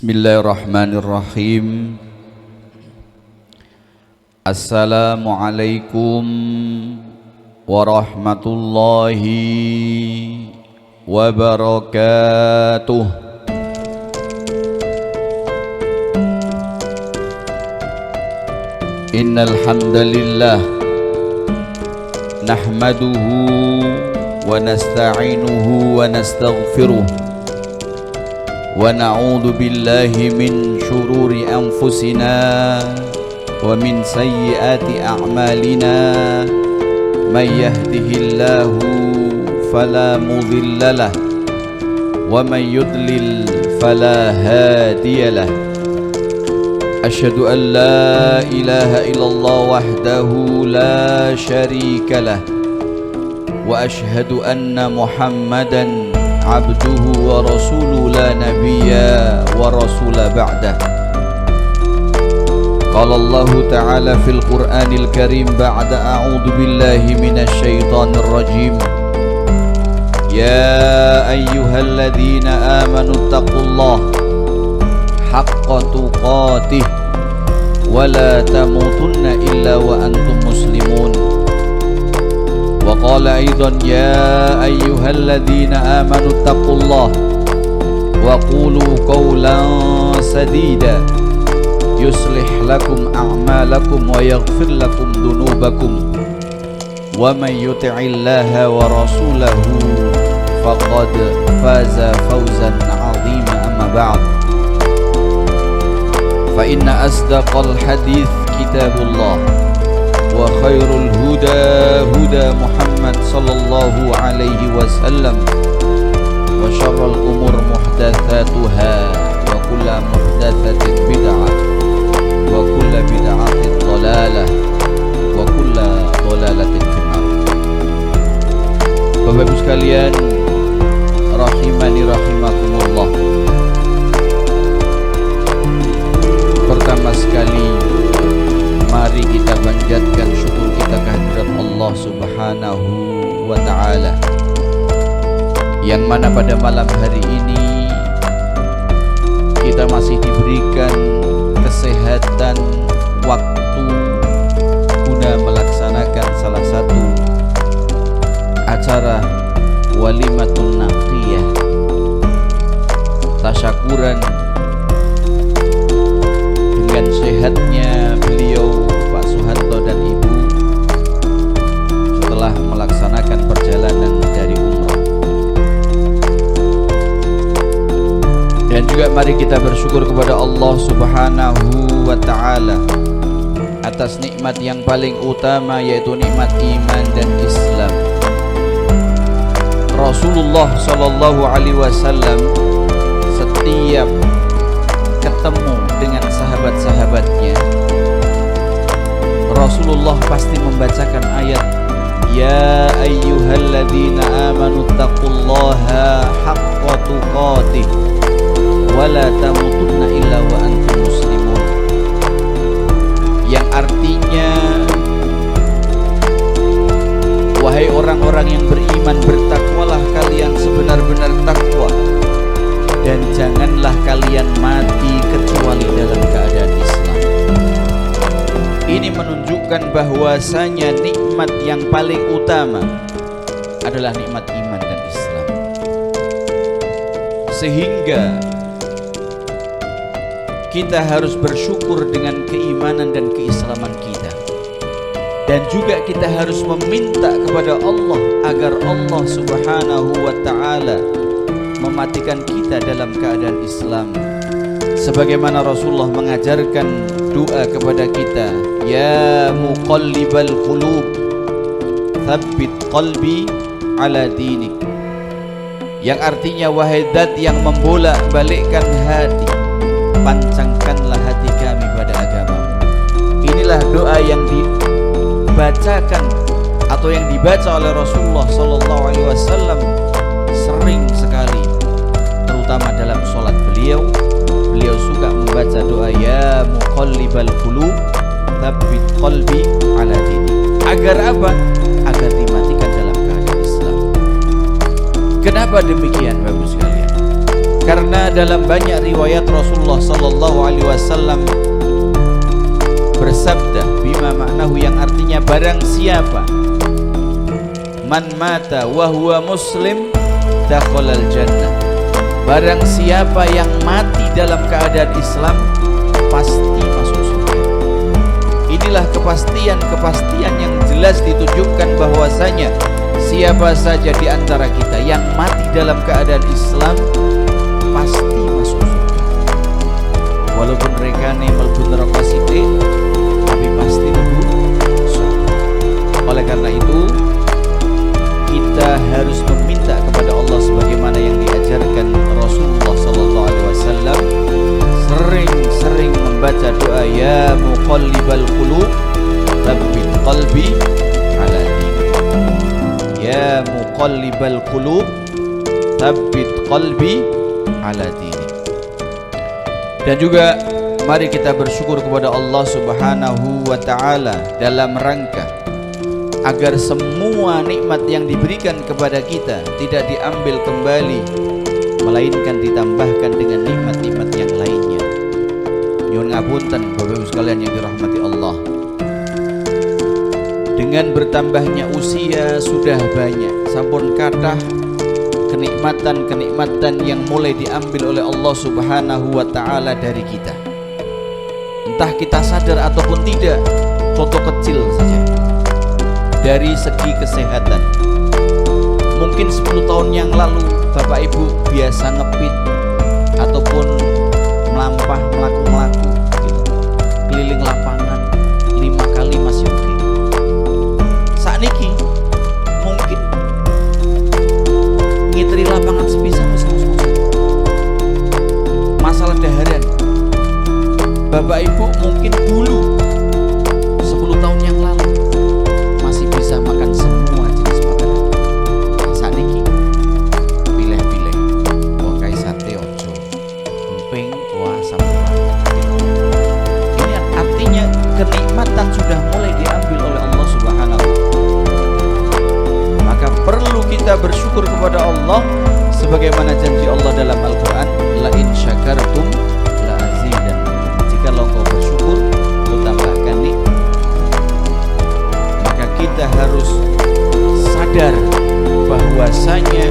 Bismillahirrahmanirrahim. Assalamualaikum warahmatullahi wabarakatuh. Innal hamdalillah nahmaduhu wa nasta'inuhu wa nastaghfiruh wa na'udzu billahi min syururi anfusina wa min sayyiati a'malina may yahdihillahu fala mudhillalah wa may yudlil fala hadiyalah. Asyhadu an la ilaha illallah wahdahu la syarikalah wa asyhadu anna Muhammadan abduhu wa rasuluhu la nabiyya wa rasula ba'dah. Qala Allah ta'ala fil Qur'anil Karim ba'da a'udzu billahi minasy syaithanir rajim. Ya ayyuhalladzina amanu taqullaha haqqa tuqatih wa la tamutunna illa wa antum muslimun. Wa qala aidan ya ayyuhalladzina amanu taqullaha wa qulu qawlan sadida yuslih lakum a'malakum wa yaghfir lakum dhunubakum wa may yuti'illaha wa rasulahu faqad faza fawzan 'azima. Amma ba'd, fa inna asdaqal hadits kitabullah wa khairul huda huda Muhammad sallallahu alaihi wasallam wa syarrul umur muhdatsatuha wa kullu muhdatsatin bid'ah wa kullu bid'atin dhalalah wa kullu dhalalatin finnar. Bapak Ibu sekalian rahimani rahimakumullah, pertama sekali mari kita panjatkan syukur kita kehadirat Allah Subhanahu wa ta'ala, yang mana pada malam hari ini kita masih diberikan kesehatan waktu guna melaksanakan salah satu acara walimatun naqiyah, tasyakuran dengan sehatnya beliau Pak Suhanto dan Ibu setelah melaksanakan perjalanan dari umrah. Dan juga mari kita bersyukur kepada Allah Subhanahu wa ta'ala atas nikmat yang paling utama, yaitu nikmat iman dan Islam. Rasulullah sallallahu alaihi wasallam setiap ketemu dengan sahabat-sahabatnya, Rasulullah pasti membacakan ayat ya ayyuhalladzina amanu taqullaha haqqa tuqatih wa la tamutunna illa wa antum muslimun, yang artinya wahai orang-orang yang beriman, bertakwalah kalian sebenar-benar takwa dan janganlah kalian mati kecuali dalam keadaan Islam. Ini menunjukkan bahwasanya nikmat yang paling utama adalah nikmat iman dan Islam. Sehingga kita harus bersyukur dengan keimanan dan keislaman kita. Dan juga kita harus meminta kepada Allah agar Allah Subhanahu wa ta'ala mematikan kita dalam keadaan Islam, sebagaimana Rasulullah mengajarkan doa kepada kita, ya muqallibal qulub tsabbit qalbi ala dinik, yang artinya wahai zat yang membolak-balikkan hati, pancangkanlah hati kami pada agamamu. Inilah doa yang dibacakan atau yang dibaca oleh Rasulullah sallallahu alaihi wasallam sering sekali, terutama dalam sholat beliau suka membaca doa ya muqallibal qulub tsabbit qalbi ala dini. Agar apa? Agar dimatikan dalam keadaan Islam. Kenapa demikian Bapak sekalian? Karena dalam banyak riwayat Rasulullah sallallahu alaihi wasallam bersabda bima maknahu, yang artinya barang siapa man mata wa huwa muslim dakhalal jannah, barang siapa yang mati dalam keadaan Islam pasti masuk surga. Inilah kepastian yang jelas ditunjukkan bahwasanya siapa saja di antara kita yang mati dalam keadaan Islam pasti masuk surga. Walaupun mereka mlebu neraka sithik, tapi pasti mlebu surga. Oleh karena itu kita harus meminta kepada Allah sebagaimana yang diajarkan Rasulullah sallallahu alaihi wasallam, sering-sering membaca doa ya muqallibal qulub tsabbit qalbi ala dinik. Ya muqallibal qulub tsabbit qalbi ala dinik. Dan juga mari kita bersyukur kepada Allah Subhanahu wa taala dalam rangka agar semua nikmat yang diberikan kepada kita tidak diambil kembali, melainkan ditambahkan dengan nikmat-nikmat yang lainnya. Nyuwun ngapunten Bapak Ibu sekalian yang dirahmati Allah. Dengan bertambahnya usia sudah banyak, sampun kathah kenikmatan-kenikmatan yang mulai diambil oleh Allah Subhanahu wa taala dari kita. Entah kita sadar ataupun tidak, contoh kecil saja. Dari segi kesehatan, mungkin 10 tahun yang lalu Bapak Ibu biasa ngepit ataupun melampah melaku-melaku gitu, keliling lapangan 5 kali masih oke. Sakniki mungkin ngiteri lapangan sepisan masalah daharan. Bapak Ibu mungkin dulu 10 tahun yang lalu masih bisa makan semua jenis makanan. Sakniki pilih-pilih, wah kayak sate ojo, emping, wah sambal. Ini artinya kenikmatan sudah mulai diambil oleh Allah Subhanahu. Maka perlu kita bersyukur kepada Allah sebagaimana janji Allah dalam Al-Quran, la in syakartum la azidannakum. Jika engkau bersyukur, ku tambahkan nikmat. Kita harus sadar bahwasanya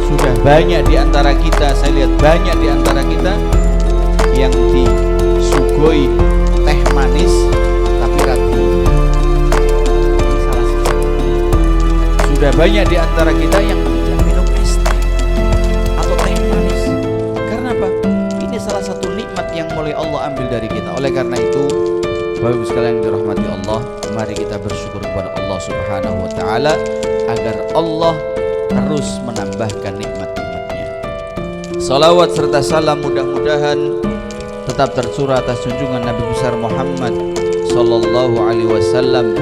sudah banyak di antara kita, saya lihat banyak di antara kita yang disugoi teh manis tapi ratu. Ini salah satu. Sudah banyak di antara kita yang tidak minum es teh atau teh manis. Karena apa? Ini salah satu nikmat yang mulai Allah ambil dari kita. Oleh karena itu, Bapak Ibu sekalian yang dirahmati Allah, mari kita bersyukur kepada Allah Subhanahu wa taala agar Allah terus menambahkan nikmat-nikmatnya. Salawat serta salam mudah-mudahan tetap tercurah atas junjungan Nabi besar Muhammad sallallahu alaihi wasallam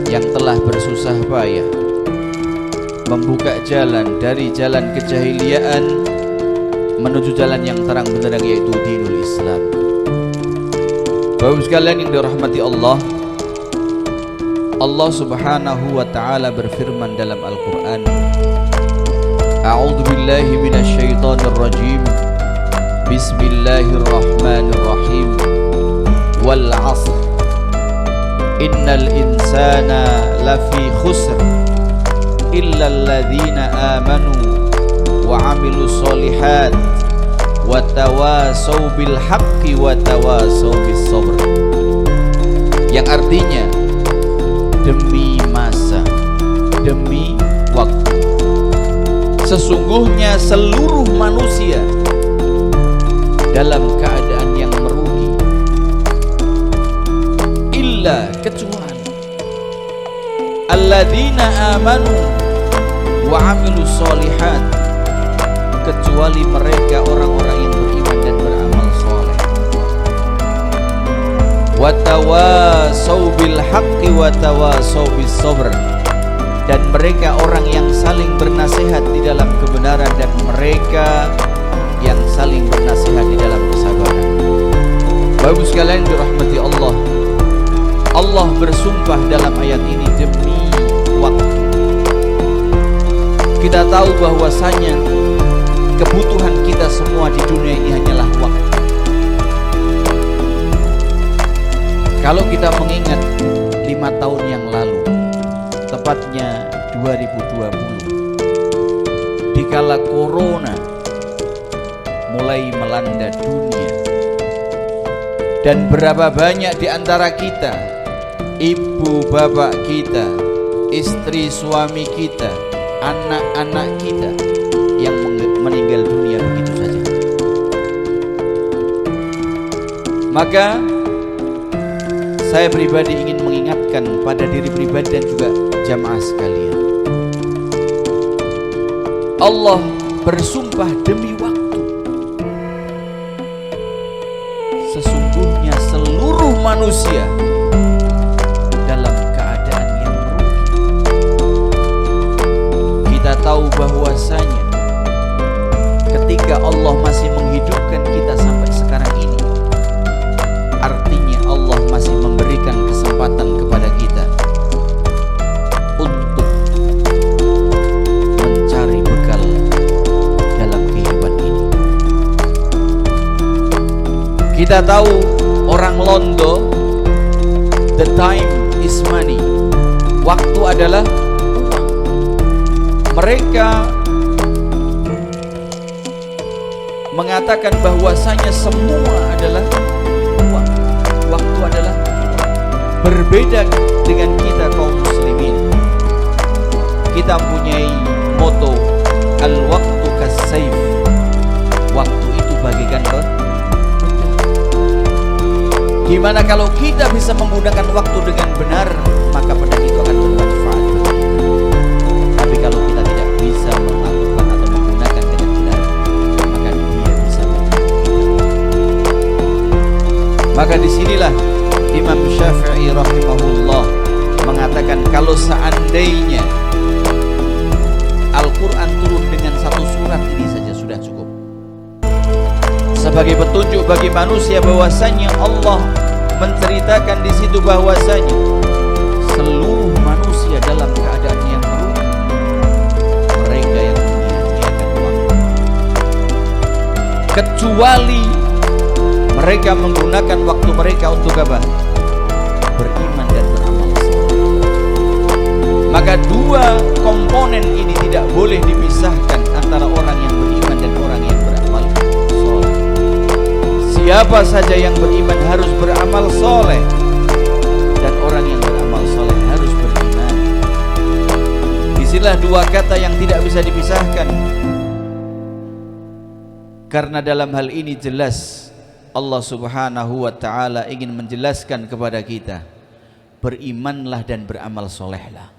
yang telah bersusah payah membuka jalan dari jalan kejahiliaan menuju jalan yang terang benderang, yaitu dinul Islam. Bapak sekalian yang dirahmati Allah, Allah Subhanahu wa taala berfirman dalam Al-Qur'an, A'udzu billahi minasyaitonir rajim. Bismillahirrahmanirrahim. Wal 'ashr. Innal insana lafi khusr illa alladzina amanu wa 'amilus sholihat wa tawasaw bil haqqi wa tawasaw bis sabr. Yang artinya demi masa, demi waktu, sesungguhnya seluruh manusia dalam keadaan yang merugi, illa kecuali alladzina amanu wa 'amilus sholihat, kecuali mereka orang-orang yang beriman dan beramal soleh. Wa tawasaw bil haqqi wa tawasaw bis sabr, dan mereka orang yang saling bernasihat di dalam kebenaran dan mereka yang saling bernasihat di dalam kesabaran. Bapak sekalian dirahmati Allah, Allah bersumpah dalam ayat ini demi waktu. Kita tahu bahwasanya kebutuhan kita semua di dunia ini hanyalah waktu. Kalau kita mengingat 5 tahun yang lalu, tepatnya 2020, dikala corona mulai melanda dunia, dan berapa banyak di antara kita, ibu bapak kita, istri suami kita, anak-anak kita yang meninggal dunia begitu saja. Maka saya pribadi ingin mengingatkan pada diri pribadi dan juga jamaah sekalian, Allah bersumpah demi waktu, sesungguhnya seluruh manusia dalam keadaan yang merugi. Kita tahu bahwasanya ketika Allah masih menghidupkan kita sampai sekarang ini, artinya Allah masih memberikan kesempatan kepada kita untuk mencari bekal dalam kehidupan ini. Kita tahu orang Londo, the time is money. Waktu adalah uang. Mereka mengatakan bahwasanya semua adalah uang. Waktu adalah uang. Berbeda dengan kita kaum muslimin. Kita mempunyai moto al-waqtu kas-sayf. Waktu itu bagaikan pedang. Gimana kalau kita bisa menggunakan waktu dengan benar, maka pedang itu akan bermanfaat bagi kita. Tapi kalau kita tidak bisa melakukan atau menggunakan dengan benar, maka dia bisa membunuh kita. Maka disinilah Imam Syafi'i rahimahullah mengatakan, kalau seandainya Al-Quran turun dengan satu surat ini saja sudah cukup sebagai petunjuk bagi manusia bahwasanya Allah menceritakan di situ bahwasanya seluruh manusia dalam keadaan yang merugi, mereka yang menyia-nyiakan waktu, kecuali mereka menggunakan waktu mereka untuk apa? Beriman dan beramal saleh. Maka dua komponen ini tidak boleh dipisahkan antara orang yang beriman dan orang yang beramal saleh. Siapa saja yang beriman harus beramal soleh, dan orang yang beramal soleh harus beriman. Disinilah dua kata yang tidak bisa dipisahkan. Karena dalam hal ini jelas Allah subhanahu wa ta'ala ingin menjelaskan kepada kita, berimanlah dan beramal solehlah.